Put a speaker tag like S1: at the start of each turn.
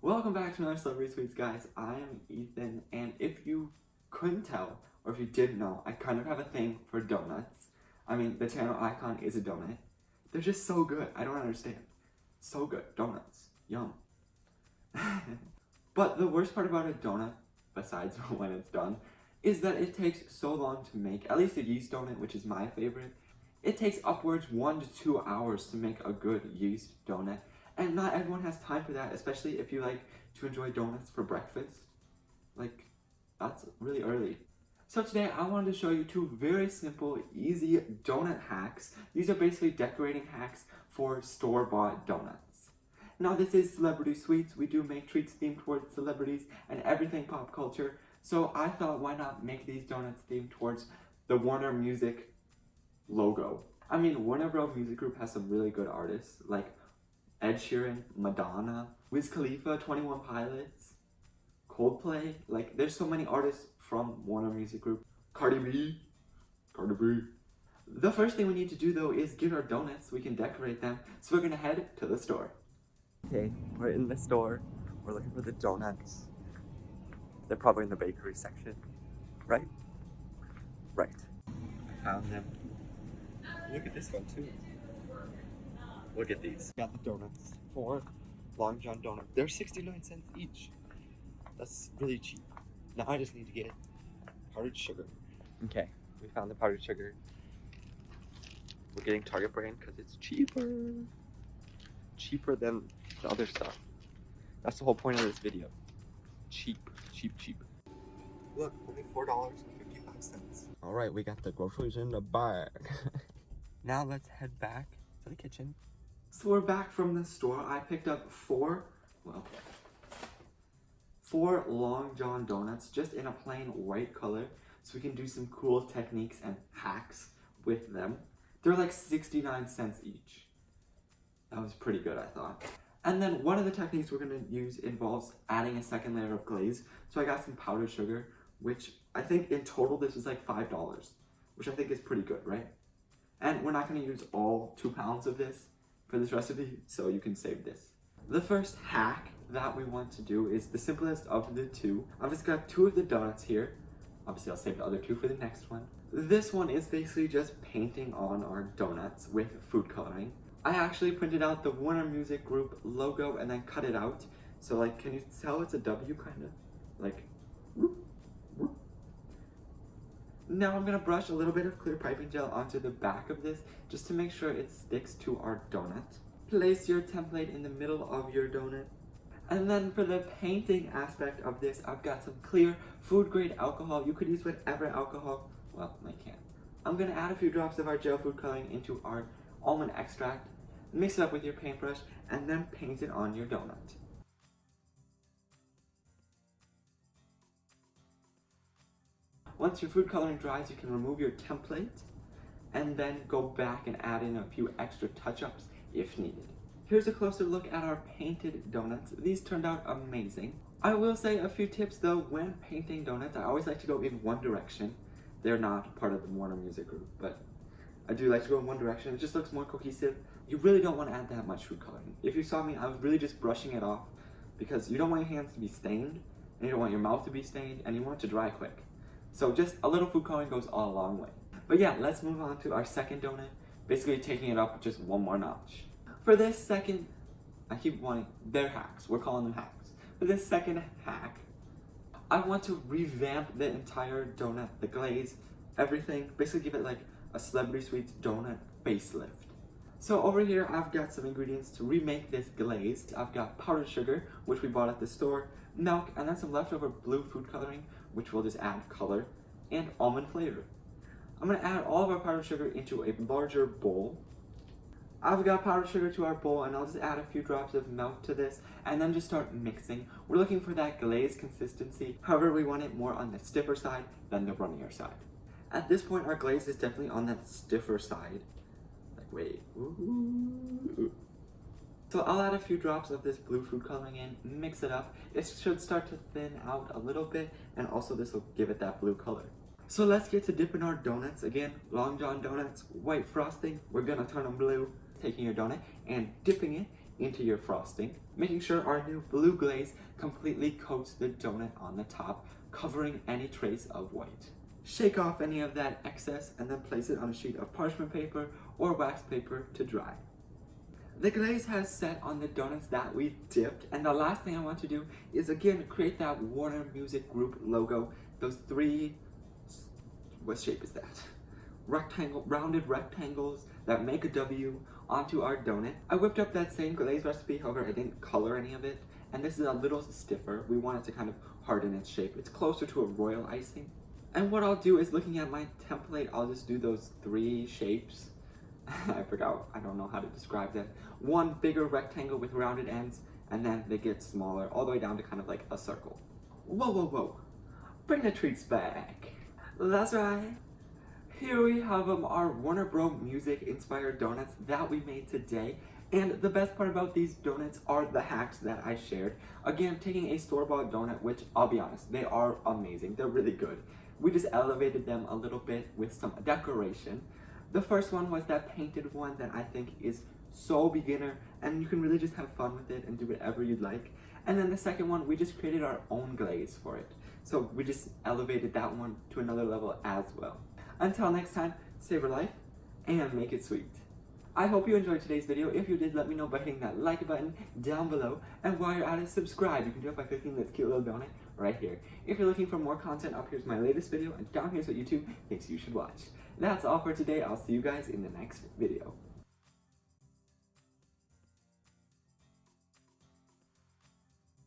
S1: Welcome back to another Celebrity Sweets, guys. I am Ethan, and if you couldn't tell, or if you didn't know, I kind of have a thing for donuts. I mean, the channel icon is a donut. They're just so good. I don't understand. So good. Donuts. Yum. But the worst part about a donut, besides when it's done, is that it takes so long to make. At least a yeast donut, which is my favorite. It takes upwards 1 to 2 hours to make a good yeast donut. And not everyone has time for that, especially if you like to enjoy donuts for breakfast. Like, that's really early. So today I wanted to show you two very simple, easy donut hacks. These are basically decorating hacks for store-bought donuts. Now this is Celebrity Sweets. We do make treats themed towards celebrities and everything pop culture. So I thought, why not make these donuts themed towards the Warner Music logo. I mean, Warner Bros. Music Group has some really good artists, like Ed Sheeran, Madonna, Wiz Khalifa, 21 Pilots, Coldplay. Like, there's so many artists from Warner Music Group. Cardi B. The first thing we need to do, though, is get our donuts so we can decorate them. So we're gonna head to the store. Okay, we're in the store. We're looking for the donuts. They're probably in the bakery section, right? Right. I found them. Look at this one too. Look at these. Got the donuts. 4 Long John donuts. They're 69 cents each. That's really cheap. Now I just need to get powdered sugar. Okay, we found the powdered sugar. We're getting Target brand because it's cheaper. Cheaper than the other stuff. That's the whole point of this video. Cheap. Look, only $4.55. Alright, we got the groceries in the bag. Now let's head back to the kitchen. So we're back from the store. I picked up 4 Long John donuts, just in a plain white color, so we can do some cool techniques and hacks with them. They're like 69 cents each. That was pretty good, I thought. And then one of the techniques we're gonna use involves adding a second layer of glaze. So I got some powdered sugar, which I think in total this was like $5, which I think is pretty good, right? And we're not going to use all 2 pounds of this for this recipe, so you can save this. The first hack that we want to do is the simplest of the two. I've just got 2 of the donuts here. Obviously, I'll save the other 2 for the next one. This one is basically just painting on our donuts with food coloring. I actually printed out the Warner Music Group logo and then cut it out. So, like, can you tell it's a W, kind of? Like, whoop, whoop. Now I'm going to brush a little bit of clear piping gel onto the back of this just to make sure it sticks to our donut. Place your template in the middle of your donut. And then for the painting aspect of this, I've got some clear food grade alcohol. You could use whatever alcohol. Well, I can't. I'm going to add a few drops of our gel food coloring into our almond extract. Mix it up with your paintbrush and then paint it on your donut. Once your food coloring dries, you can remove your template and then go back and add in a few extra touch-ups if needed. Here's a closer look at our painted donuts. These turned out amazing. I will say a few tips though. When painting donuts, I always like to go in one direction. They're not part of the Warner Music Group, but I do like to go in one direction. It just looks more cohesive. You really don't want to add that much food coloring. If you saw me, I was really just brushing it off because you don't want your hands to be stained, and you don't want your mouth to be stained, and you want it to dry quick. So just a little food coloring goes a long way. But yeah, let's move on to our second donut, basically taking it up just one more notch. For this second, they're hacks, we're calling them hacks. For this second hack, I want to revamp the entire donut, the glaze, everything, basically give it like a Celebrity Sweets donut facelift. So over here, I've got some ingredients to remake this glaze. I've got powdered sugar, which we bought at the store, milk, and then some leftover blue food coloring, which will just add color, and almond flavor. I'm going to add all of our powdered sugar into a larger bowl. I've got powdered sugar to our bowl, and I'll just add a few drops of milk to this, and then just start mixing. We're looking for that glaze consistency. However, we want it more on the stiffer side than the runnier side. At this point, our glaze is definitely on that stiffer side. Like, wait. Ooh. So I'll add a few drops of this blue food coloring in, mix it up. It should start to thin out a little bit, and also this will give it that blue color. So let's get to dipping our donuts. Again, Long John donuts, white frosting. We're gonna turn them blue. Taking your donut and dipping it into your frosting, making sure our new blue glaze completely coats the donut on the top, covering any trace of white. Shake off any of that excess and then place it on a sheet of parchment paper or wax paper to dry. The glaze has set on the donuts that we dipped, and the last thing I want to do is again create that Warner Music Group logo. Those three, what shape is that? Rounded rectangles that make a W onto our donut. I whipped up that same glaze recipe, however I didn't color any of it, and this is a little stiffer. We want it to kind of harden its shape. It's closer to a royal icing. And what I'll do is, looking at my template, I'll just do those three shapes. I forgot, I don't know how to describe them. One bigger rectangle with rounded ends, and then they get smaller, all the way down to kind of like a circle. Whoa, whoa, whoa. Bring the treats back. That's right. Here we have our Warner Bros. Music inspired donuts that we made today. And the best part about these donuts are the hacks that I shared. Again, taking a store-bought donut, which I'll be honest, they are amazing. They're really good. We just elevated them a little bit with some decoration. The first one was that painted one that I think is so beginner, and you can really just have fun with it and do whatever you'd like. And then the second one, we just created our own glaze for it. So we just elevated that one to another level as well. Until next time, savor life and make it sweet. I hope you enjoyed today's video. If you did, let me know by hitting that like button down below. And while you're at it, subscribe. You can do it by clicking this cute little donut right here. If you're looking for more content, up here's my latest video, and down here's what YouTube thinks you should watch. That's all for today. I'll see you guys in the next video.